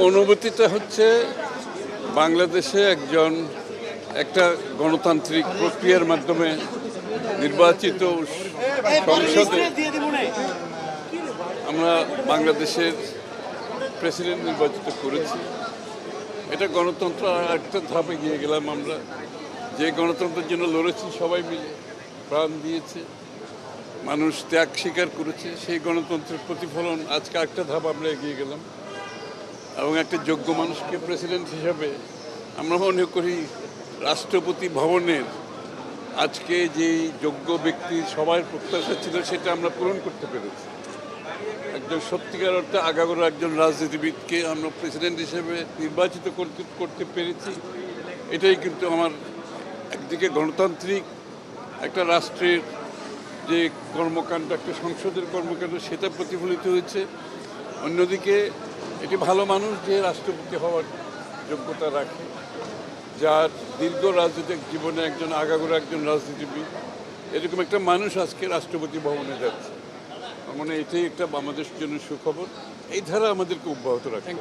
অনুভূতিটা হচ্ছে বাংলাদেশে একটা গণতান্ত্রিক প্রক্রিয়ার মাধ্যমে নির্বাচিত সংসদে আমরা বাংলাদেশের প্রেসিডেন্ট নির্বাচিত করেছি। এটা গণতন্ত্র একটা ধাপে গিয়ে গেলাম আমরা, যে গণতন্ত্রের জন্য লড়েছি সবাই মিলে, প্রাণ দিয়েছে, মানুষ ত্যাগ স্বীকার করেছে, সেই গণতন্ত্রের প্রতিফলন আজকে একটা ধাপ আমরা এগিয়ে গেলাম এবং একটা যোগ্য মানুষকে প্রেসিডেন্ট হিসাবে আমরা মনে করি রাষ্ট্রপতি ভবনের আজকে যেই যোগ্য ব্যক্তি সবার প্রত্যাশা ছিল সেটা আমরা পূরণ করতে পেরেছি। একজন সত্যিকার অর্থে আগাগোড়া একজন রাজনীতিবিদকে আমরা প্রেসিডেন্ট হিসেবে নির্বাচিত করতে পেরেছি। এটাই কিন্তু আমার একদিকে গণতান্ত্রিক একটা রাষ্ট্রের যে কর্মকাণ্ড, একটা সংসদের কর্মকাণ্ড, সেটা প্রতিফলিত হয়েছে। অন্যদিকে এটি ভালো মানুষ যে রাষ্ট্রপতি হওয়ার যোগ্যতা রাখে, যার দীর্ঘ রাজনৈতিক জীবনে একজন আগাগোড়া একজন রাজনীতিবিদ, এরকম একটা মানুষ আজকে রাষ্ট্রপতি ভবনে যাচ্ছে। মানে এটাই একটা আমাদের জন্য সুখবর। এই ধারা আমাদেরকে অব্যাহত রাখে।